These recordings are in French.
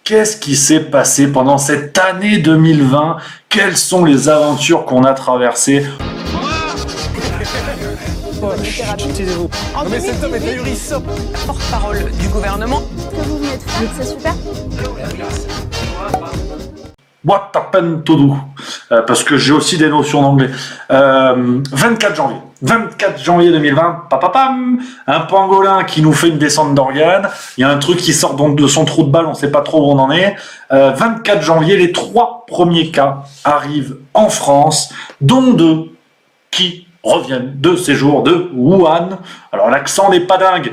Qu'est-ce qui s'est passé pendant cette année 2020? Quelles sont les aventures qu'on a traversées? Taisez-vous. En Non mais cet homme est 2018, ahurissant. porte-parole du gouvernement. Ce que vous venez de faire, c'est super. What happened to do? Parce que j'ai aussi des notions d'anglais. 24 janvier. 24 janvier 2020, papapam, un pangolin qui nous fait une descente d'organes. Il y a un truc qui sort donc de son trou de balle, on ne sait pas trop où on en est. 24 janvier, les 3 premiers cas arrivent en France, dont 2 qui reviennent de séjour de Wuhan. Alors l'accent n'est pas dingue.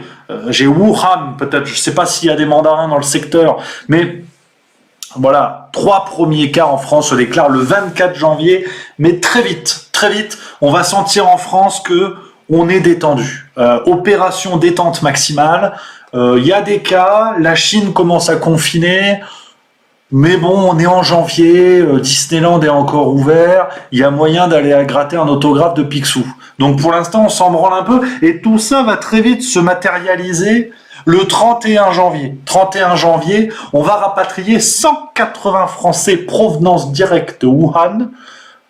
J'ai Wuhan, peut-être, je ne sais pas s'il y a des mandarins dans le secteur, mais voilà, 3 premiers cas en France se déclarent le 24 janvier, mais très vite, on va sentir en France que on est détendu. Opération détente maximale. Il y a des cas, la Chine commence à confiner, mais bon, on est en janvier, Disneyland est encore ouvert, il y a moyen d'aller à gratter un autographe de Picsou. Donc pour l'instant, on s'en branle un peu, et tout ça va très vite se matérialiser. Le 31 janvier, on va rapatrier 180 Français provenance directe de Wuhan.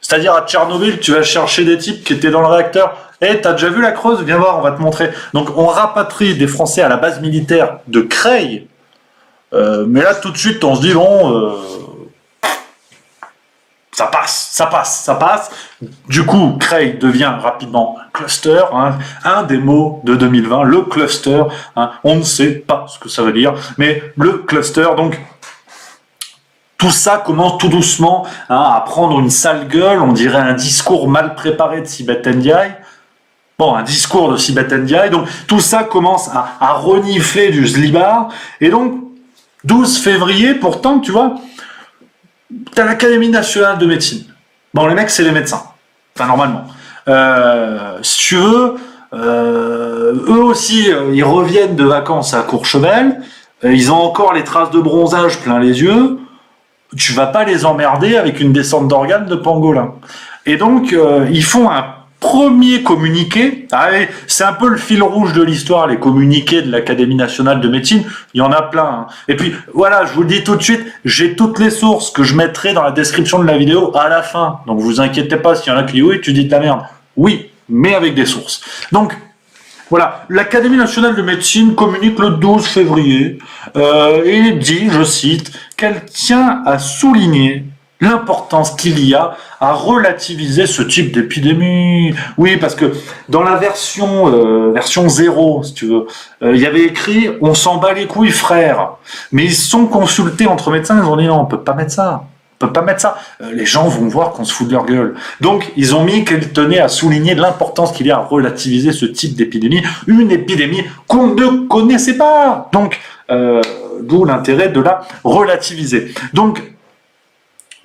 C'est-à-dire à Tchernobyl, tu vas chercher des types qui étaient dans le réacteur. T'as déjà vu la Creuse? Viens voir, on va te montrer. Donc on rapatrie des Français à la base militaire de Creil. Mais là, tout de suite, on se dit, bon, ça passe. Du coup, Creil devient rapidement cluster, hein, un des mots de 2020, le cluster. Hein, on ne sait pas ce que ça veut dire, mais le cluster, donc tout ça commence tout doucement à prendre une sale gueule, on dirait un discours mal préparé de Sibeth Ndiaye. Bon, un discours de Sibeth Ndiaye, donc tout ça commence à renifler du slibard, et donc 12 février, pourtant, tu vois, t'as l'Académie nationale de médecine. Bon, les mecs, c'est les médecins. Enfin, normalement. Si tu veux, eux aussi, ils reviennent de vacances à Courchevel. Ils ont encore les traces de bronzage plein les yeux. Tu vas pas les emmerder avec une descente d'organes de pangolin. Et donc, ils font un premier communiqué. C'est un peu le fil rouge de l'histoire, les communiqués de l'Académie nationale de médecine. Il y en a plein. Hein. Et puis, voilà, je vous le dis tout de suite, j'ai toutes les sources que je mettrai dans la description de la vidéo à la fin. Donc, vous inquiétez pas s'il y en a qui disent oui, tu dis de la merde. Oui, mais avec des sources. Donc, voilà, l'Académie nationale de médecine communique le 12 février et dit, je cite, qu'elle tient à souligner l'importance qu'il y a à relativiser ce type d'épidémie. Oui, parce que dans la version 0, si tu veux, il y avait écrit « On s'en bat les couilles, frère ». Mais ils se sont consultés entre médecins, ils ont dit « Non, on peut pas mettre ça ». On peut pas mettre ça. Les gens vont voir qu'on se fout de leur gueule. Donc, ils ont mis qu'elle tenait à souligner l'importance qu'il y a à relativiser ce type d'épidémie. Une épidémie qu'on ne connaissait pas. Donc, d'où l'intérêt de la relativiser. Donc,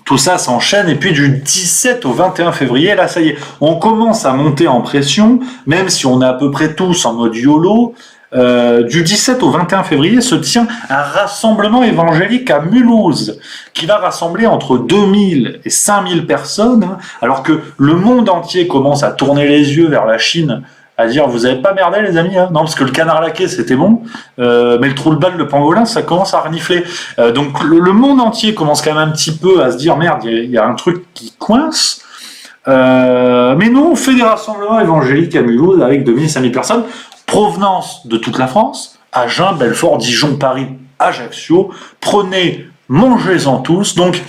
tout ça s'enchaîne, et puis du 17 au 21 février, là, ça y est, on commence à monter en pression, même si on est à peu près tous en mode YOLO. Du 17 au 21 février se tient un rassemblement évangélique à Mulhouse, qui va rassembler entre 2000 et 5000 personnes, hein, alors que le monde entier commence à tourner les yeux vers la Chine, à dire vous avez pas merdé les amis, hein. Non, parce que le canard laqué c'était bon, mais le trou de balle de pangolin ça commence à renifler. Donc le monde entier commence quand même un petit peu à se dire merde, il y a un truc qui coince. Mais nous on fait des rassemblements évangéliques à Mulhouse avec 2000 5000 personnes, provenance de toute la France, Agen, Belfort, Dijon, Paris, Ajaccio. Prenez, mangez-en tous. Donc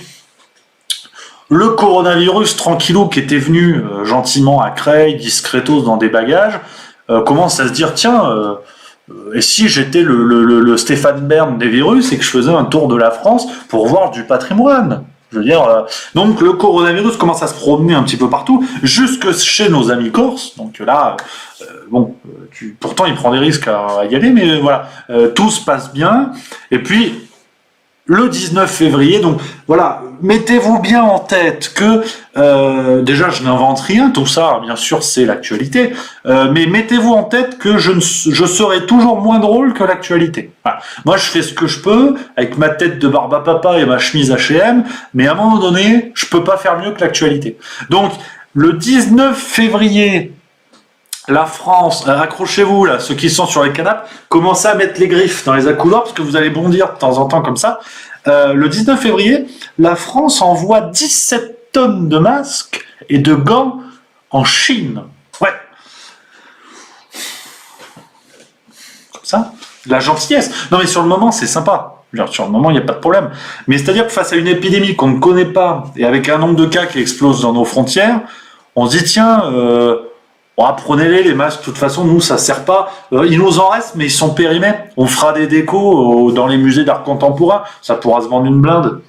le coronavirus tranquillou qui était venu gentiment à Creil, discretos dans des bagages, commence à se dire tiens, et si j'étais le Stéphane Bern des virus et que je faisais un tour de la France pour voir du patrimoine. Je veux dire, donc le coronavirus commence à se promener un petit peu partout, jusque chez nos amis corses. Donc là, pourtant il prend des risques à y aller, mais voilà, tout se passe bien. Et puis le 19 février, donc voilà, mettez-vous bien en tête que, déjà je n'invente rien, tout ça bien sûr c'est l'actualité, mais mettez-vous en tête que je serai toujours moins drôle que l'actualité. Voilà. Moi je fais ce que je peux, avec ma tête de barbe à papa et ma chemise H&M, mais à un moment donné, je peux pas faire mieux que l'actualité. Donc, le 19 février, la France, accrochez-vous là, ceux qui sont sur les canapes, commencez à mettre les griffes dans les accoudoirs parce que vous allez bondir de temps en temps comme ça. le 19 février, la France envoie 17 tonnes de masques et de gants en Chine. Ouais. Comme ça, la gentillesse. Non mais sur le moment, c'est sympa. Sur le moment, il n'y a pas de problème. Mais c'est-à-dire que face à une épidémie qu'on ne connaît pas, et avec un nombre de cas qui explose dans nos frontières, on se dit, tiens, prenez-les, les masques, de toute façon, nous, ça sert pas. Il nous en reste, mais ils sont périmés. On fera des décos dans les musées d'art contemporain, ça pourra se vendre une blinde.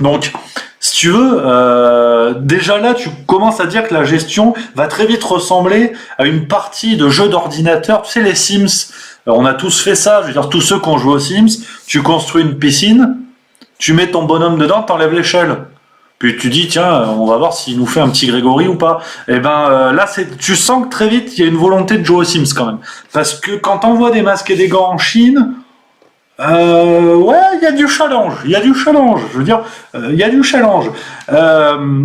Donc, si tu veux, déjà là, tu commences à dire que la gestion va très vite ressembler à une partie de jeu d'ordinateur, tu sais, les Sims. On a tous fait ça, je veux dire, tous ceux qui ont joué aux Sims, tu construis une piscine, tu mets ton bonhomme dedans, t'enlèves l'échelle. Puis tu dis, tiens, on va voir s'il nous fait un petit Grégory ou pas. Et là, tu sens que très vite, il y a une volonté de jouer aux Sims quand même. Parce que quand t'envoies des masques et des gants en Chine, il y a du challenge. Je veux dire, il y a du challenge.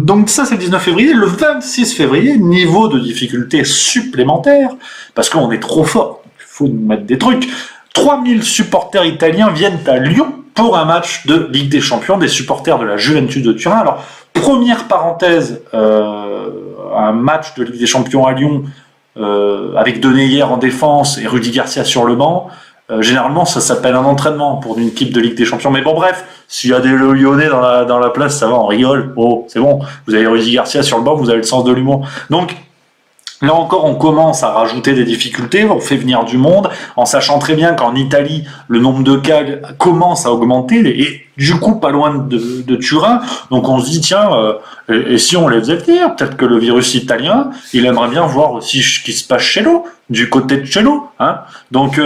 Donc ça, c'est le 19 février. Le 26 février, niveau de difficulté supplémentaire, parce qu'on est trop fort. Il faut nous mettre des trucs. 3000 supporters italiens viennent à Lyon pour un match de Ligue des Champions, des supporters de la Juventus de Turin. Alors, première parenthèse, un match de Ligue des Champions à Lyon, avec Deneyer en défense et Rudy Garcia sur le banc, généralement, ça s'appelle un entraînement pour une équipe de Ligue des Champions. Mais bon, bref, s'il y a des Lyonnais dans la place, ça va, on rigole. Oh, c'est bon, vous avez Rudy Garcia sur le banc, vous avez le sens de l'humour. Donc, là encore, on commence à rajouter des difficultés, on fait venir du monde, en sachant très bien qu'en Italie, le nombre de cas commence à augmenter, et du coup, pas loin de Turin, donc on se dit, tiens, et si on les faisait venir, peut-être que le virus italien, il aimerait bien voir aussi ce qui se passe chez nous, du côté de chez nous, hein. Donc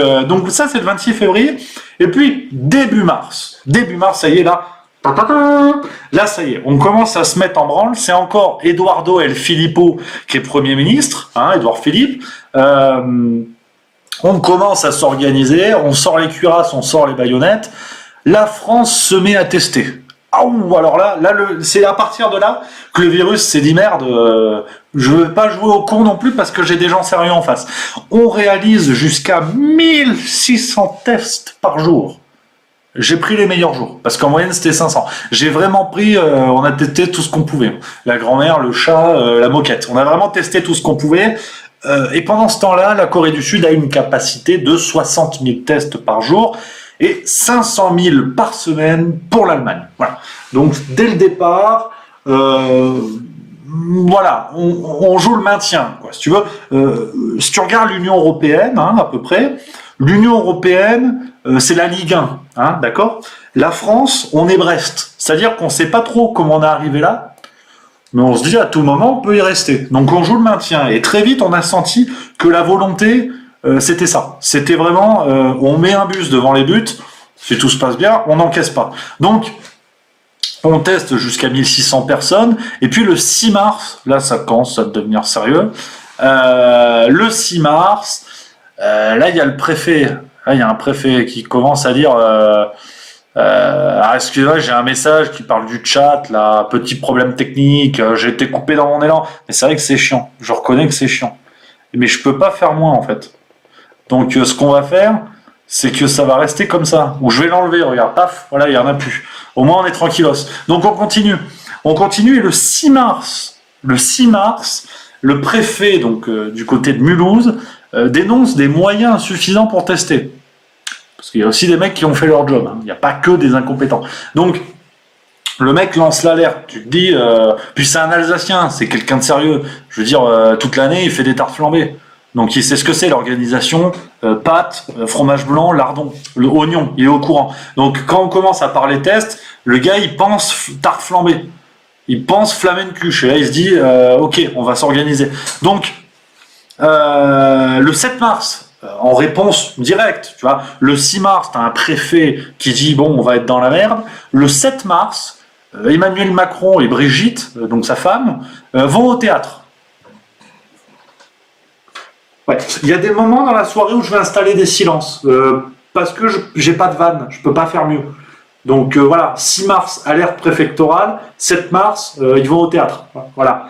ça, c'est le 26 février, et puis, début mars, ça y est, là, ça y est, on commence à se mettre en branle. C'est encore Eduardo El Filippo qui est Premier ministre, Édouard Philippe. On commence à s'organiser, on sort les cuirasses, on sort les baïonnettes. La France se met à tester. Alors là, c'est à partir de là que le virus s'est dit merde, je veux pas jouer au con non plus parce que j'ai des gens sérieux en face. On réalise jusqu'à 1600 tests par jour. J'ai pris les meilleurs jours, parce qu'en moyenne c'était 500. J'ai vraiment pris, on a testé tout ce qu'on pouvait. La grand-mère, le chat, la moquette. On a vraiment testé tout ce qu'on pouvait. Et pendant ce temps-là, la Corée du Sud a une capacité de 60 000 tests par jour et 500 000 par semaine pour l'Allemagne. Voilà. Donc dès le départ, voilà, on joue le maintien, quoi. Si tu veux, si tu regardes l'Union européenne, à peu près, l'Union européenne, c'est la Ligue 1, d'accord? La France, on est Brest. C'est-à-dire qu'on ne sait pas trop comment on est arrivé là, mais on se dit à tout moment, on peut y rester. Donc on joue le maintien. Et très vite, on a senti que la volonté, c'était ça. C'était vraiment, on met un bus devant les buts, si tout se passe bien, on n'encaisse pas. Donc, on teste jusqu'à 1600 personnes, et puis le 6 mars, là ça commence à devenir sérieux, le 6 mars, là il y a le préfet. Là, il y a un préfet qui commence à dire excusez-moi, j'ai un message qui parle du chat, là, petit problème technique, j'ai été coupé dans mon élan. Mais c'est vrai que c'est chiant, je reconnais que c'est chiant. Mais je peux pas faire moins en fait. Donc ce qu'on va faire, c'est que ça va rester comme ça. Ou je vais l'enlever, regarde, paf, voilà, il y en a plus. Au moins on est tranquillos. Donc on continue. Et le 6 mars, le préfet donc du côté de Mulhouse, dénonce des moyens insuffisants pour tester. Parce qu'il y a aussi des mecs qui ont fait leur job. Il n'y a pas que des incompétents. Donc, le mec lance l'alerte. Tu te dis... puis c'est un Alsacien, c'est quelqu'un de sérieux. Je veux dire, toute l'année, il fait des tartes flambées. Donc, il sait ce que c'est, l'organisation. Pâtes, fromage blanc, lardon, le oignon, il est au courant. Donc, quand on commence à parler tests, le gars, il pense tarte flambée. Il pense flamencuche. Et là, il se dit, ok, on va s'organiser. Donc, le 7 mars, en réponse directe, tu vois, le 6 mars, tu as un préfet qui dit bon, on va être dans la merde. Le 7 mars, Emmanuel Macron et Brigitte, donc sa femme, vont au théâtre. Ouais. Il y a des moments dans la soirée où je vais installer des silences, parce que j'ai pas de vanne, je peux pas faire mieux. Donc voilà, 6 mars, alerte préfectorale, 7 mars, ils vont au théâtre. Voilà.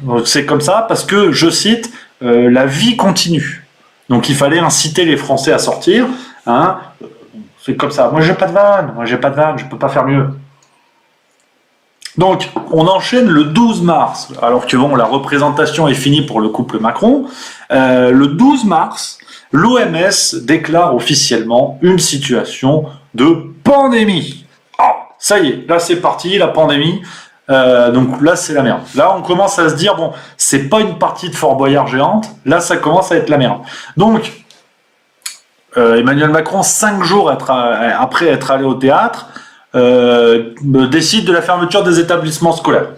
Donc, c'est comme ça, parce que, je cite, la vie continue. Donc il fallait inciter les Français à sortir. C'est comme ça. Moi, j'ai pas de vanne, je peux pas faire mieux. Donc, on enchaîne le 12 mars, alors que bon, la représentation est finie pour le couple Macron. Le 12 mars, l'OMS déclare officiellement une situation de pandémie. Oh, ça y est, là c'est parti, la pandémie. Donc là, c'est la merde. Là, on commence à se dire, bon, c'est pas une partie de Fort Boyard géante. Là, ça commence à être la merde. Donc, Emmanuel Macron, 5 jours après être allé au théâtre, décide de la fermeture des établissements scolaires.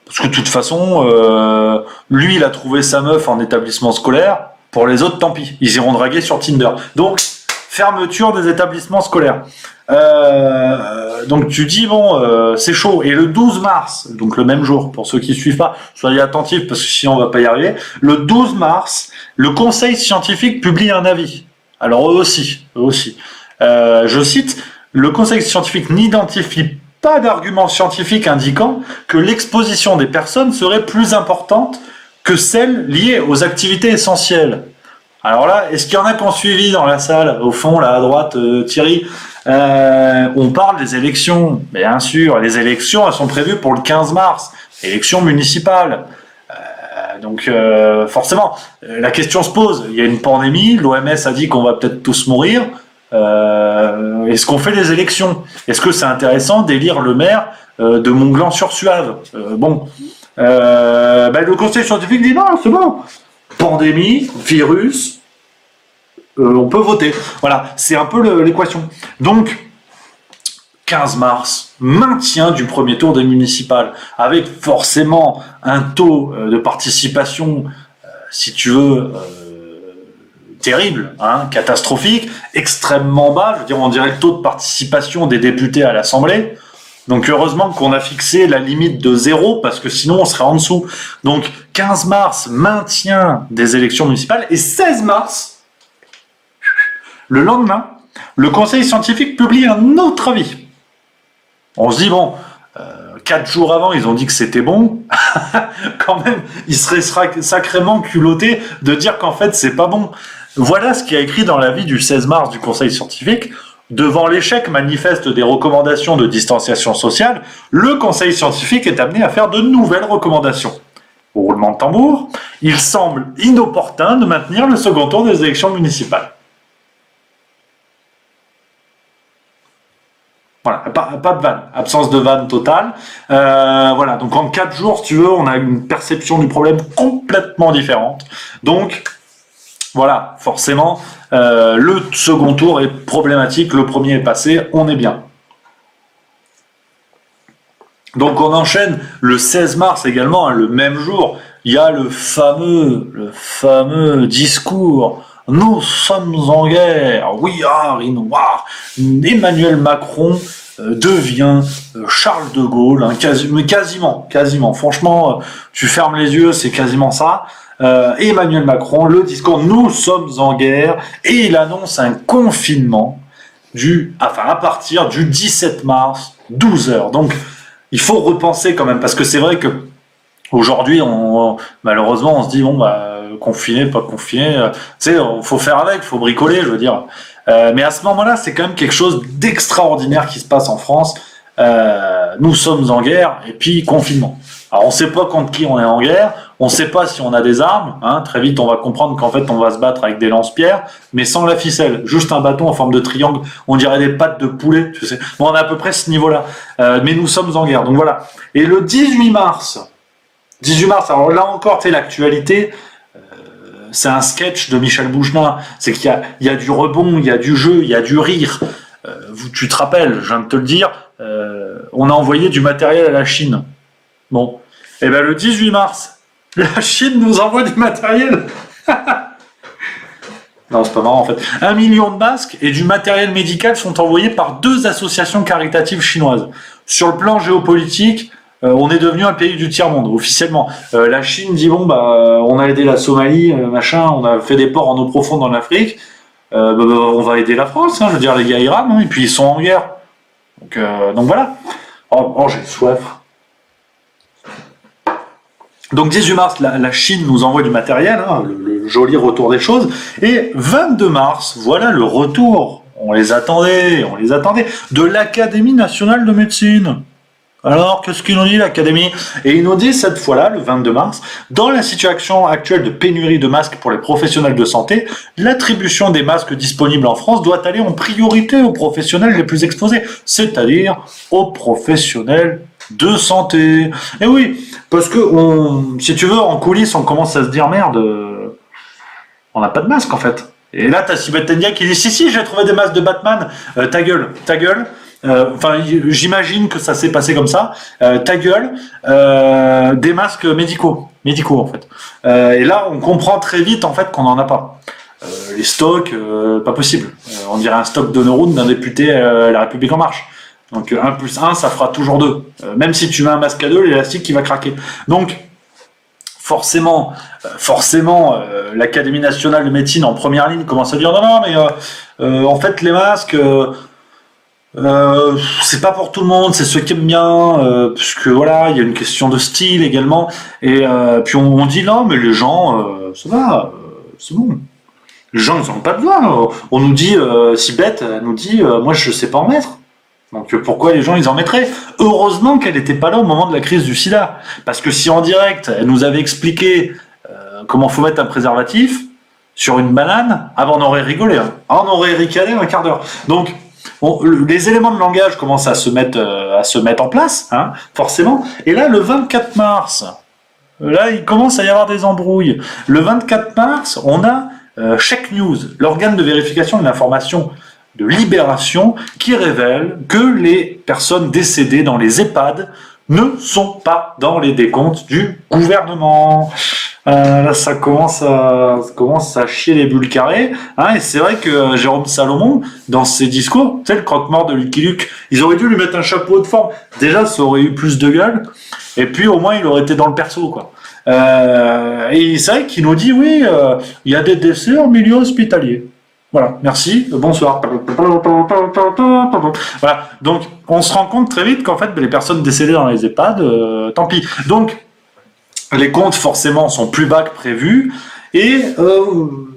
Parce que de toute façon, lui, il a trouvé sa meuf en établissement scolaire. Pour les autres, tant pis. Ils iront draguer sur Tinder. Donc, fermeture des établissements scolaires. Donc tu dis, bon, c'est chaud. Et le 12 mars, donc le même jour, pour ceux qui ne suivent pas, soyez attentifs parce que sinon on va pas y arriver. Le 12 mars, le Conseil scientifique publie un avis. Alors eux aussi. Je cite, le Conseil scientifique n'identifie pas d'arguments scientifiques indiquant que l'exposition des personnes serait plus importante que celle liée aux activités essentielles. Alors là, est-ce qu'il y en a qui ont suivi dans la salle, au fond, là à droite, Thierry, on parle des élections. Bien sûr, les élections, elles sont prévues pour le 15 mars, élections municipales. Donc forcément, la question se pose. Il y a une pandémie, l'OMS a dit qu'on va peut-être tous mourir. Est-ce qu'on fait des élections? Est-ce que c'est intéressant d'élire le maire de Montglan-sur-Suave? Le conseil scientifique dit non, c'est bon. Pandémie, virus, on peut voter. Voilà, c'est un peu l'équation. Donc, 15 mars, maintien du premier tour des municipales, avec forcément un taux de participation, si tu veux, terrible, hein, catastrophique, extrêmement bas. Je veux dire, on dirait le taux de participation des députés à l'Assemblée. Donc heureusement qu'on a fixé la limite de 0, parce que sinon on serait en dessous. Donc 15 mars, maintien des élections municipales, et 16 mars, le lendemain, le Conseil scientifique publie un autre avis. On se dit, bon, 4 jours avant, ils ont dit que c'était bon. Quand même, ils seraient sacrément culottés de dire qu'en fait, c'est pas bon. Voilà ce qui est écrit dans l'avis du 16 mars du Conseil scientifique. Devant l'échec manifeste des recommandations de distanciation sociale, le Conseil scientifique est amené à faire de nouvelles recommandations. Au roulement de tambour, il semble inopportun de maintenir le second tour des élections municipales. Voilà, pas de vanne, absence de vanne totale. Voilà, donc en 4 jours, si tu veux, on a une perception du problème complètement différente. Donc, voilà, forcément, le second tour est problématique, le premier est passé, on est bien. Donc on enchaîne le 16 mars également, hein, le même jour, il y a le fameux discours « Nous sommes en guerre, we are in war ». Emmanuel Macron devient Charles de Gaulle, hein, quasiment. Franchement, tu fermes les yeux, c'est quasiment ça. Emmanuel Macron, le discours « Nous sommes en guerre » et il annonce un confinement à partir du 17 mars, 12h. Donc, il faut repenser quand même, parce que c'est vrai que aujourd'hui, malheureusement, on se dit, bon, confiné, pas confiné, tu sais, il faut faire avec, il faut bricoler, je veux dire. Mais à ce moment-là, c'est quand même quelque chose d'extraordinaire qui se passe en France. Nous sommes en guerre, et puis confinement. Alors, on ne sait pas contre qui on est en guerre, on ne sait pas si on a des armes, hein. Très vite, on va comprendre qu'en fait, on va se battre avec des lance-pierres, mais sans la ficelle, juste un bâton en forme de triangle, on dirait des pattes de poulet, tu sais. Bon, on est à peu près ce niveau-là, mais nous sommes en guerre, donc voilà. Et le 18 mars, alors là encore, tu sais, l'actualité, c'est un sketch de Michel Bougelin, c'est qu'il y a du rebond, il y a du jeu, il y a du rire. Tu te rappelles, je viens de te le dire, on a envoyé du matériel à la Chine. Bon, et bien le 18 mars, la Chine nous envoie du matériel. Non, c'est pas marrant en fait. 1 million de masques et du matériel médical sont envoyés par 2 associations caritatives chinoises. Sur le plan géopolitique, on est devenu un pays du tiers-monde, officiellement. La Chine dit, bon, on a aidé la Somalie, machin, on a fait des ports en eau profonde en Afrique, on va aider la France, hein, je veux dire, les gars, ils rament, hein, et puis ils sont en guerre. Donc voilà. Oh, j'ai soif. Donc 18 mars, la Chine nous envoie du matériel, hein, le joli retour des choses, et 22 mars, voilà le retour on les attendait, de l'Académie nationale de médecine. Alors, qu'est-ce qu'il nous dit, l'Académie? Et il nous dit cette fois-là, le 22 mars, dans la situation actuelle de pénurie de masques pour les professionnels de santé, l'attribution des masques disponibles en France doit aller en priorité aux professionnels les plus exposés, c'est-à-dire aux professionnels de santé. Et oui, parce que, si tu veux, en coulisses, on commence à se dire, merde, on n'a pas de masque, en fait. Et là, t'as Sibeth Tendia qui dit, si, j'ai trouvé des masques de Batman, ta gueule. Enfin, j'imagine que ça s'est passé comme ça. Ta gueule, des masques médicaux en fait. Et là, on comprend très vite en fait qu'on n'en a pas. Les stocks, pas possible. On dirait un stock de neurones d'un député La République en Marche. Donc 1 plus 1, ça fera toujours 2. Même si tu mets un masque à 2, l'élastique qui va craquer. Donc forcément, l'Académie nationale de médecine en première ligne commence à dire non, mais en fait les masques. C'est pas pour tout le monde, c'est ceux qui aiment bien, parce que voilà, il y a une question de style également, et puis on dit non, mais les gens, ça va, c'est bon. Les gens, ils n'ont pas besoin. On nous dit, si bête, elle nous dit, moi je sais pas en mettre. Donc pourquoi les gens ils en mettraient? Heureusement qu'elle n'était pas là au moment de la crise du sida, parce que si en direct elle nous avait expliqué comment faut mettre un préservatif sur une banane, on aurait rigolé, hein. On aurait ricané un quart d'heure. Donc les éléments de langage commencent à se mettre en place, hein, forcément. Et là, le 24 mars, là, il commence à y avoir des embrouilles. Le 24 mars, on a Check News, l'organe de vérification de l'information de Libération, qui révèle que les personnes décédées dans les EHPAD ne sont pas dans les décomptes du gouvernement. Là, ça commence à chier les bulles carrées, hein, et c'est vrai que Jérôme Salomon, dans ses discours, tu sais, le croque-mort de Lucky Luke, ils auraient dû lui mettre un chapeau de forme. Déjà, ça aurait eu plus de gueule, et puis au moins, il aurait été dans le perso, quoi. Et c'est vrai qu'il nous dit, oui, il y a des décès en milieu hospitalier. Voilà, merci, bonsoir. Voilà, donc on se rend compte très vite qu'en fait, les personnes décédées dans les EHPAD, tant pis. Donc, les comptes, forcément, sont plus bas que prévu. Et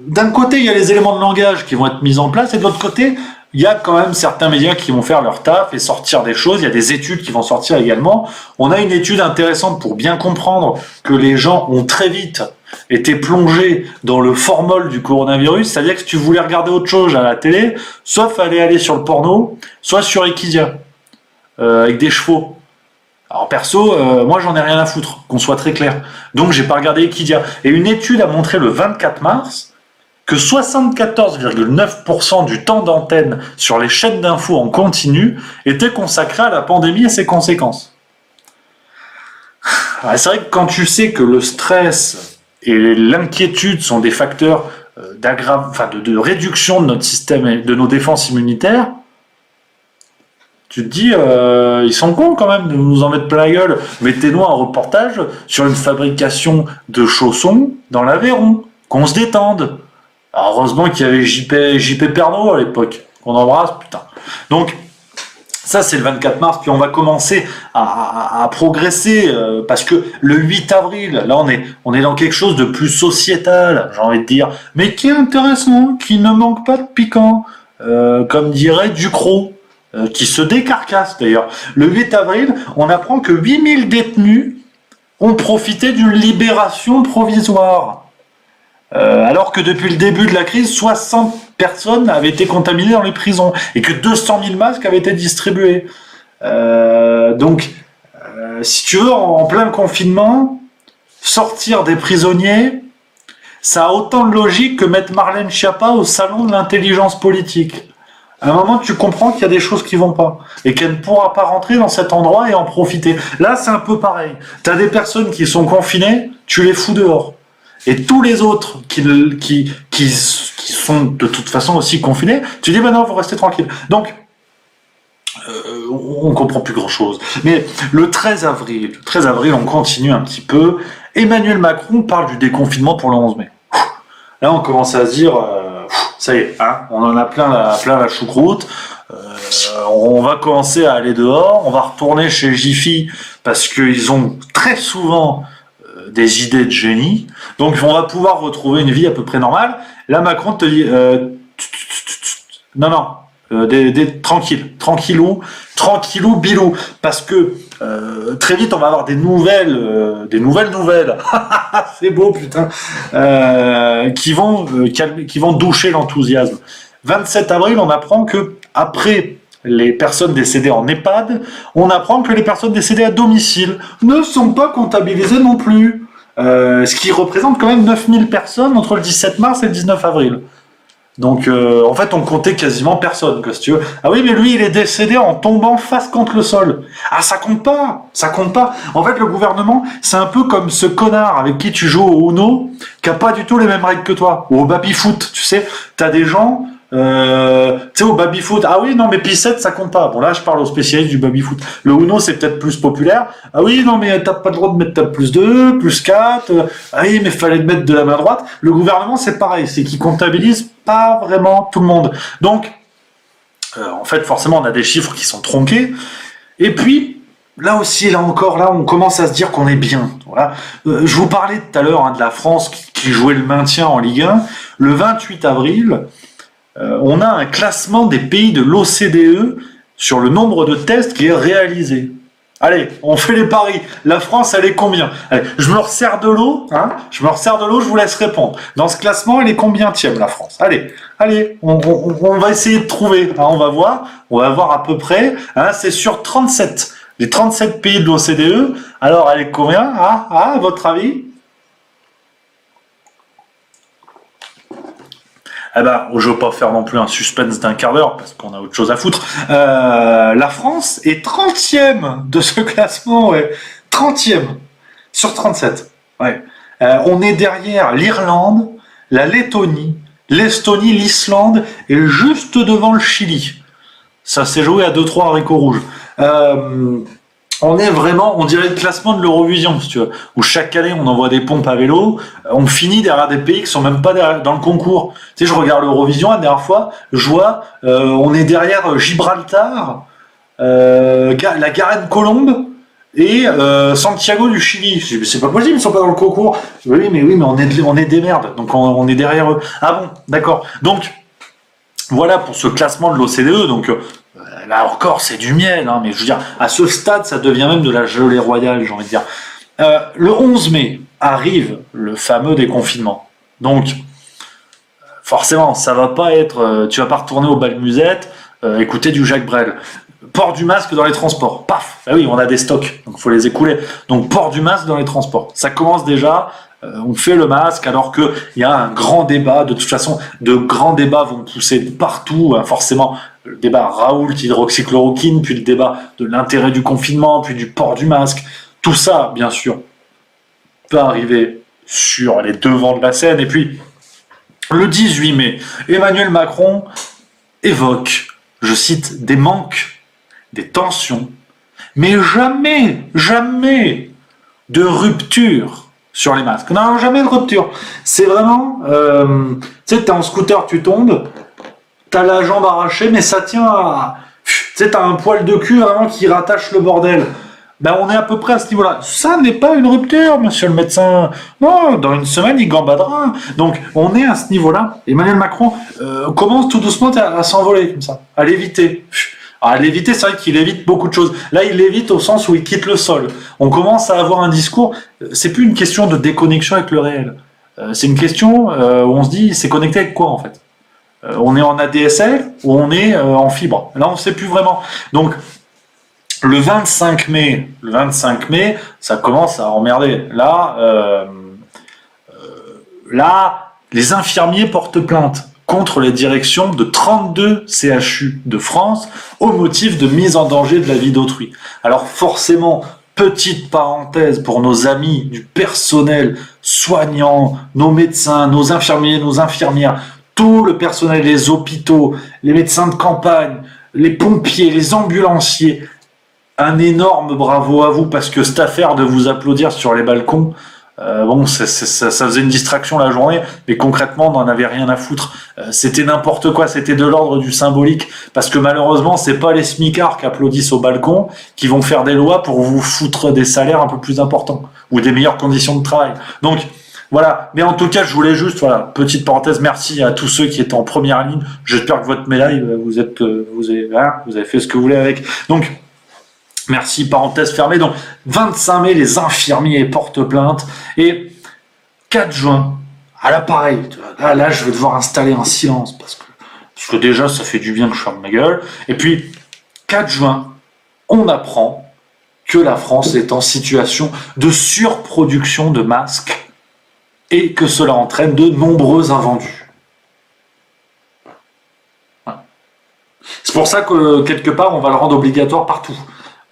d'un côté, il y a les éléments de langage qui vont être mis en place, et de l'autre côté, il y a quand même certains médias qui vont faire leur taf et sortir des choses. Il y a des études qui vont sortir également. On a une étude intéressante pour bien comprendre que les gens ont très vite été plongés dans le formol du coronavirus. C'est-à-dire que si tu voulais regarder autre chose à la télé, sauf aller sur le porno, soit sur Equidia, avec des chevaux. Alors perso, moi j'en ai rien à foutre, qu'on soit très clair. Donc j'ai pas regardé Equidia. Et une étude a montré le 24 mars que 74,9% du temps d'antenne sur les chaînes d'infos en continu était consacré à la pandémie et ses conséquences. Alors, c'est vrai que quand tu sais que le stress et l'inquiétude sont des facteurs de réduction de notre système et de nos défenses immunitaires, tu te dis, ils sont cons quand même de nous en mettre plein la gueule. Mettez-nous un reportage sur une fabrication de chaussons dans l'Aveyron, qu'on se détende. Alors, heureusement qu'il y avait JP Pernaut à l'époque, qu'on embrasse, putain. Donc, ça c'est le 24 mars, puis on va commencer à progresser, parce que le 8 avril, là on est dans quelque chose de plus sociétal, j'ai envie de dire, mais qui est intéressant, qui ne manque pas de piquant, comme dirait Ducrot. Qui se décarcasse d'ailleurs. Le 8 avril, on apprend que 8000 détenus ont profité d'une libération provisoire. Alors que depuis le début de la crise, 60 personnes avaient été contaminées dans les prisons et que 200 000 masques avaient été distribués. Donc, si tu veux, en plein confinement, sortir des prisonniers, ça a autant de logique que mettre Marlène Schiappa au salon de l'intelligence politique. À un moment, tu comprends qu'il y a des choses qui vont pas et qu'elle ne pourra pas rentrer dans cet endroit et en profiter. Là, c'est un peu pareil. Tu as des personnes qui sont confinées, tu les fous dehors. Et tous les autres qui sont de toute façon aussi confinés, tu dis, ben non, vous restez tranquille. Donc, on comprend plus grand-chose. Mais le 13 avril, on continue un petit peu. Emmanuel Macron parle du déconfinement pour le 11 mai. Là, on commence à se dire... ça y est, hein, on en a plein la choucroute. On va commencer à aller dehors. On va retourner chez Jiffy parce qu'ils ont très souvent des idées de génie. Donc, on va pouvoir retrouver une vie à peu près normale. Là, Macron te dit non, tranquillou, bilou, parce que très vite on va avoir des nouvelles, c'est beau putain, qui vont doucher l'enthousiasme. 27 avril, on apprend que après les personnes décédées en EHPAD, on apprend que les personnes décédées à domicile ne sont pas comptabilisées non plus. Ce qui représente quand même 9000 personnes entre le 17 mars et le 19 avril. Donc, en fait, on comptait quasiment personne, si tu veux. Ah oui, mais lui, il est décédé en tombant face contre le sol. Ah, ça compte pas. En fait, le gouvernement, c'est un peu comme ce connard avec qui tu joues au Uno, qui a pas du tout les mêmes règles que toi. Ou au baby-foot, tu sais. T'as des gens... tu sais, au baby-foot, ah oui, non, mais P7, ça compte pas. Bon, là, je parle aux spécialistes du baby-foot. Le Uno, c'est peut-être plus populaire. Ah oui, non, mais t'as pas le droit de mettre table plus 2, plus 4. Ah oui, mais fallait mettre de la main droite. Le gouvernement, c'est pareil. C'est qu'il comptabilise pas vraiment tout le monde. Donc, en fait, forcément, on a des chiffres qui sont tronqués. Et puis, là aussi, là encore, là, on commence à se dire qu'on est bien. Voilà. Je vous parlais tout à l'heure de la France qui jouait le maintien en Ligue 1. Le 28 avril... on a un classement des pays de l'OCDE sur le nombre de tests qui est réalisé. Allez, on fait les paris. La France, elle est combien? Allez, je me resserre de l'eau, je vous laisse répondre. Dans ce classement, elle est combientième, la France? Allez, on va essayer de trouver. On va voir à peu près. C'est sur 37. Les 37 pays de l'OCDE. Alors, elle est combien? À votre avis? Eh ben, je ne veux pas faire non plus un suspense d'un quart d'heure, parce qu'on a autre chose à foutre. La France est 30e de ce classement, ouais. 30e sur 37. Ouais. On est derrière l'Irlande, la Lettonie, l'Estonie, l'Islande, et juste devant le Chili. Ça s'est joué à 2-3 haricots rouges. On est vraiment, on dirait le classement de l'Eurovision, si tu veux, où chaque année on envoie des pompes à vélo, on finit derrière des pays qui sont même pas dans le concours. Tu sais, je regarde l'Eurovision la dernière fois, je vois, on est derrière Gibraltar, la Garenne-Colombe et Santiago du Chili. Je dis, mais c'est pas possible, ils sont pas dans le concours. Oui, mais on est des merdes, donc on est derrière eux. Ah bon, d'accord. Donc voilà pour ce classement de l'OCDE. Donc là encore, c'est du miel, mais je veux dire, à ce stade, ça devient même de la gelée royale, j'ai envie de dire. Le 11 mai arrive le fameux déconfinement. Donc, forcément, ça va pas être... tu vas pas retourner au bal musette, écouter du Jacques Brel. Port du masque dans les transports. Paf. Ah oui, on a des stocks, donc il faut les écouler. Donc, port du masque dans les transports. Ça commence déjà... on fait le masque alors qu'il y a un grand débat. De toute façon, de grands débats vont pousser partout. Forcément, le débat Raoult, hydroxychloroquine, puis le débat de l'intérêt du confinement, puis du port du masque. Tout ça, bien sûr, peut arriver sur les devants de la scène. Et puis, le 18 mai, Emmanuel Macron évoque, je cite, des manques, des tensions, mais jamais de rupture sur les masques. Non, jamais de rupture. C'est vraiment... tu sais, t'es en scooter, tu tombes, t'as la jambe arrachée, mais ça tient à... Tu sais, t'as un poil de cul vraiment qui rattache le bordel. Ben, on est à peu près à ce niveau-là. Ça n'est pas une rupture, monsieur le médecin. Non, dans une semaine, il gambadera. Donc, on est à ce niveau-là. Emmanuel Macron commence tout doucement à s'envoler, comme ça, à l'éviter. À l'éviter, c'est vrai qu'il évite beaucoup de choses. Là, il l'évite au sens où il quitte le sol. On commence à avoir un discours. C'est plus une question de déconnexion avec le réel. C'est une question où on se dit, c'est connecté avec quoi, en fait? On est en ADSL ou on est en fibre? Là, on ne sait plus vraiment. Donc, le 25 mai, ça commence à emmerder. Là, les infirmiers portent plainte contre les directions de 32 CHU de France au motif de mise en danger de la vie d'autrui. Alors forcément, petite parenthèse pour nos amis du personnel soignant, nos médecins, nos infirmiers, nos infirmières, tout le personnel des hôpitaux, les médecins de campagne, les pompiers, les ambulanciers, un énorme bravo à vous, parce que cette affaire de vous applaudir sur les balcons, ça faisait une distraction la journée, mais concrètement, on n'en avait rien à foutre. C'était n'importe quoi, c'était de l'ordre du symbolique, parce que malheureusement, c'est pas les smicards qui applaudissent au balcon qui vont faire des lois pour vous foutre des salaires un peu plus importants, ou des meilleures conditions de travail. Donc, Voilà, mais en tout cas, je voulais juste, voilà, petite parenthèse, merci à tous ceux qui étaient en première ligne. J'espère que votre médaille, vous avez fait ce que vous voulez avec. Donc, merci, parenthèse fermée. Donc, 25 mai, les infirmiers portent plainte. Et 4 juin, à l'appareil, là, je vais devoir installer un silence parce que déjà, ça fait du bien que je ferme ma gueule. Et puis, 4 juin, on apprend que la France est en situation de surproduction de masques et que cela entraîne de nombreux invendus. Voilà. C'est pour ça que, quelque part, on va le rendre obligatoire partout.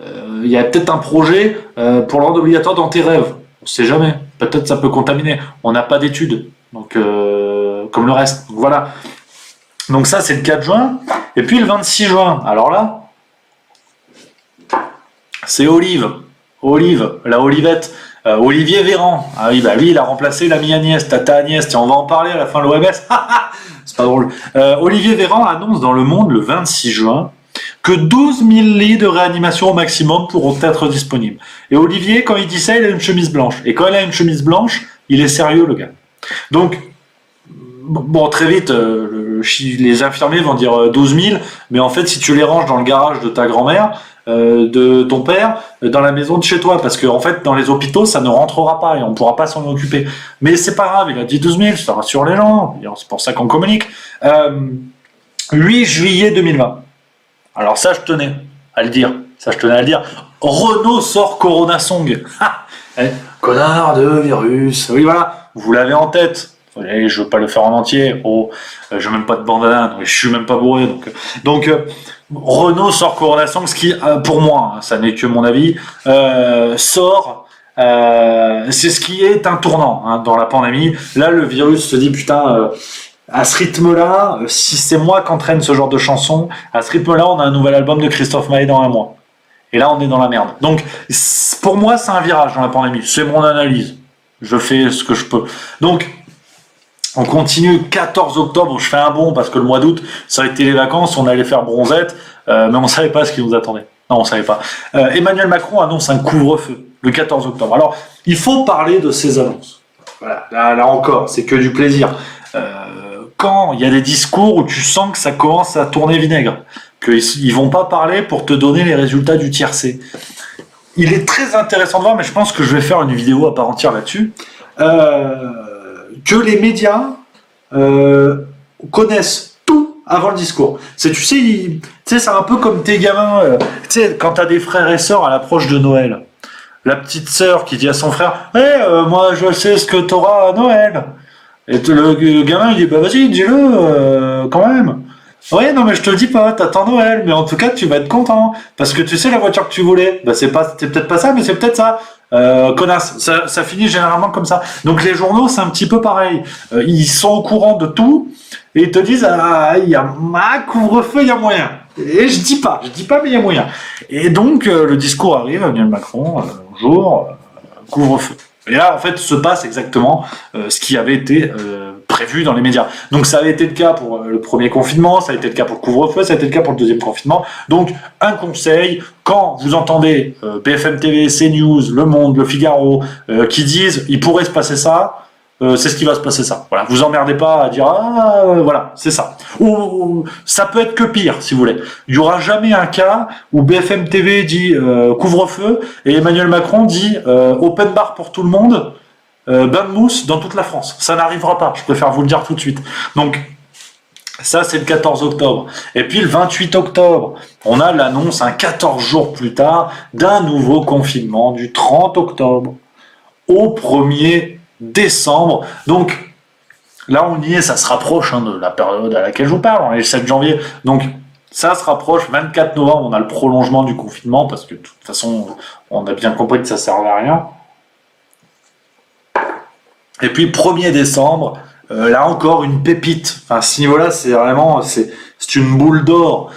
Il y a peut-être un projet pour le rendre obligatoire dans tes rêves. On ne sait jamais. Peut-être ça peut contaminer. On n'a pas d'études. Donc, comme le reste. Donc, voilà. Donc ça, c'est le 4 juin. Et puis le 26 juin. Alors là, c'est la Olivette. Olivier Véran. Ah oui, bah lui, il a remplacé l'ami Agnès, Tata Agnès. Tiens, on va en parler à la fin de l'OMS. C'est pas drôle. Olivier Véran annonce dans Le Monde le 26 juin que 12 000 lits de réanimation au maximum pourront être disponibles. Et Olivier, quand il dit ça, il a une chemise blanche. Et quand il a une chemise blanche, il est sérieux, le gars. Donc, bon, très vite, les infirmiers vont dire 12 000, mais en fait, si tu les ranges dans le garage de ta grand-mère, de ton père, dans la maison de chez toi, parce que en fait, dans les hôpitaux, ça ne rentrera pas et on ne pourra pas s'en occuper. Mais c'est pas grave, il a dit 12 000, ça rassure les gens, c'est pour ça qu'on communique. 8 juillet 2020. Alors ça, je tenais à le dire. Renault sort Corona Song. Connard de virus. Oui, voilà, vous l'avez en tête. Je veux pas le faire en entier. Je même pas de bandana, je suis même pas bourré. Donc Renault sort Corona Song, ce qui, pour moi, ça n'est que mon avis, sort. C'est ce qui est un tournant dans la pandémie. Là, le virus se dit putain. À ce rythme-là, si c'est moi qui entraîne ce genre de chanson, à ce rythme-là, on a un nouvel album de Christophe Maé dans un mois. Et là, on est dans la merde. Donc, pour moi, c'est un virage dans la pandémie. C'est mon analyse. Je fais ce que je peux. Donc, on continue 14 octobre. Je fais un bond parce que le mois d'août, ça a été les vacances. On allait faire bronzette, mais on savait pas ce qui nous attendait. Non, on savait pas. Emmanuel Macron annonce un couvre-feu le 14 octobre. Alors, il faut parler de ces annonces. Voilà. Là encore, c'est que du plaisir. Quand il y a des discours où tu sens que ça commence à tourner vinaigre, qu'ils vont pas parler pour te donner les résultats du tiercé. Il est très intéressant de voir, mais je pense que je vais faire une vidéo à part entière là-dessus, que les médias connaissent tout avant le discours. Tu sais, c'est un peu comme tes gamins, tu sais, quand t'as des frères et sœurs à l'approche de Noël. La petite sœur qui dit à son frère « moi je sais ce que t'auras à Noël ». Et le gamin il dit bah vas-y dis-le quand même. Ouais non mais je te le dis pas, t'attends Noël, mais en tout cas tu vas être content parce que tu sais la voiture que tu voulais, bah c'est peut-être pas ça, mais c'est peut-être ça. Connasse, ça finit généralement comme ça. Donc les journaux c'est un petit peu pareil. Ils sont au courant de tout et ils te disent il y a couvre-feu, il y a moyen. Et je dis pas mais il y a moyen. Et donc le discours arrive, Emmanuel Macron, bonjour, couvre-feu. Et là, en fait, se passe exactement ce qui avait été prévu dans les médias. Donc, ça avait été le cas pour le premier confinement, ça a été le cas pour le couvre-feu, ça a été le cas pour le deuxième confinement. Donc, un conseil, quand vous entendez BFM TV, CNews, Le Monde, Le Figaro, qui disent « il pourrait se passer ça », c'est ce qui va se passer ça. Voilà, vous emmerdez pas à dire voilà, c'est ça. Ou ça peut être que pire, si vous voulez. Il y aura jamais un cas où BFM TV dit couvre-feu et Emmanuel Macron dit open bar pour tout le monde, bain de mousse dans toute la France. Ça n'arrivera pas. Je préfère vous le dire tout de suite. Donc ça, c'est le 14 octobre. Et puis le 28 octobre, on a l'annonce, 14 jours plus tard, d'un nouveau confinement du 30 octobre au 1er décembre. Donc là on y est, ça se rapproche de la période à laquelle je vous parle, on est le 7 janvier, donc ça se rapproche. 24 novembre on a le prolongement du confinement parce que de toute façon on a bien compris que ça servait à rien. Et puis 1er décembre, là encore une pépite, à ce niveau là c'est vraiment c'est une boule d'or.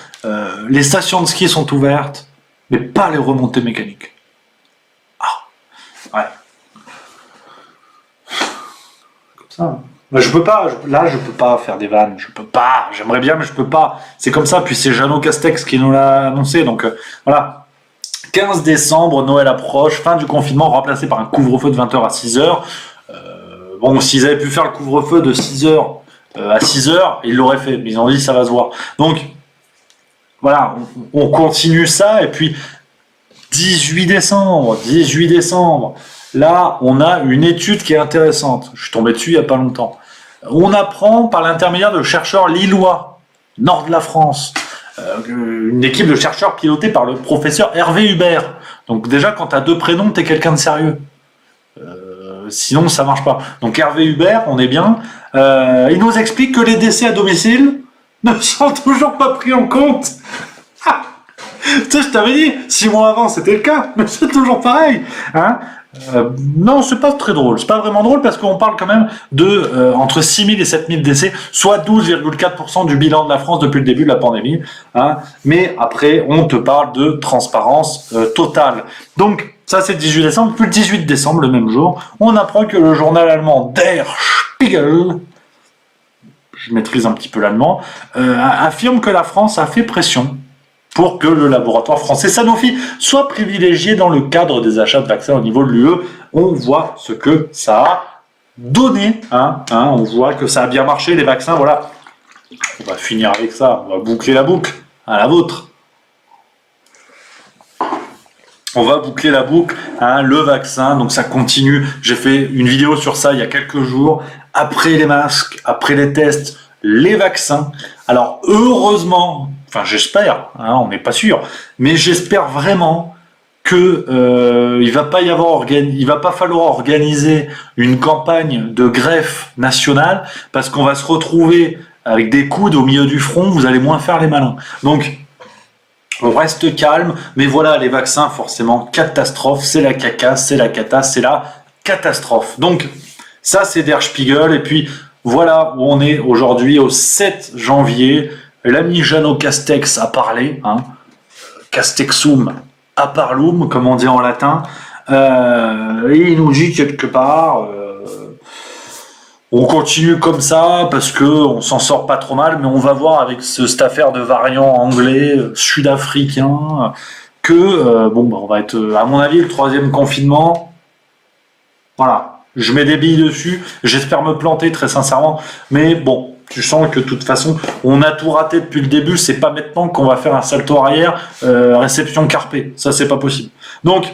Les stations de ski sont ouvertes mais pas les remontées mécaniques. Ouais. Ça. Je peux pas, je peux pas faire des vannes, je peux pas, j'aimerais bien mais je peux pas, c'est comme ça, puis c'est Jeannot Castex qui nous l'a annoncé, donc voilà. 15 décembre, Noël approche, fin du confinement remplacé par un couvre-feu de 20h à 6h, Bon, s'ils avaient pu faire le couvre-feu de 6h à 6h, ils l'auraient fait. Mais ils ont dit ça va se voir. Donc, voilà, on continue ça. Et puis, 18 décembre. Là, on a une étude qui est intéressante. Je suis tombé dessus il n'y a pas longtemps. On apprend par l'intermédiaire de chercheurs lillois, nord de la France, une équipe de chercheurs pilotée par le professeur Hervé Hubert. Donc déjà, quand tu as 2 prénoms, tu es quelqu'un de sérieux. Sinon, ça marche pas. Donc Hervé Hubert, on est bien. Il nous explique que les décès à domicile ne sont toujours pas pris en compte. Tu sais, je t'avais dit, 6 mois avant, c'était le cas, mais c'est toujours pareil. Hein, non, c'est pas très drôle. C'est pas vraiment drôle parce qu'on parle quand même de entre 6 000 et 7 000 décès, soit 12,4% du bilan de la France depuis le début de la pandémie. Hein, mais après, on te parle de transparence totale. Donc, ça, c'est le 18 décembre. Puis le 18 décembre, le même jour, on apprend que le journal allemand Der Spiegel, je maîtrise un petit peu l'allemand, affirme que la France a fait pression pour que le laboratoire français Sanofi soit privilégié dans le cadre des achats de vaccins au niveau de l'UE. On voit ce que ça a donné. On voit que ça a bien marché, les vaccins. Voilà. On va finir avec ça. On va boucler la boucle. À la vôtre. On va boucler la boucle, le vaccin, donc ça continue. J'ai fait une vidéo sur ça il y a quelques jours. Après les masques, après les tests, les vaccins. Alors heureusement, enfin j'espère, on n'est pas sûr, mais j'espère vraiment que il va pas falloir organiser une campagne de greffe nationale parce qu'on va se retrouver avec des coudes au milieu du front. Vous allez moins faire les malins. Donc on reste calme, mais voilà, les vaccins, forcément, catastrophe, c'est la caca, c'est la cata, c'est la catastrophe. Donc, ça, c'est Der Spiegel, et puis, voilà où on est aujourd'hui, au 7 janvier, l'ami Jeannot Castex a parlé, Castexum apparlum, comme on dit en latin, et il nous dit quelque part... on continue comme ça parce que on s'en sort pas trop mal, mais on va voir avec cette affaire de variant anglais, sud-africain, que on va être, à mon avis, le 3e confinement. Voilà, je mets des billes dessus. J'espère me planter très sincèrement, mais bon, tu sens que de toute façon, on a tout raté depuis le début. C'est pas maintenant qu'on va faire un salto arrière, réception carpé. Ça, c'est pas possible. Donc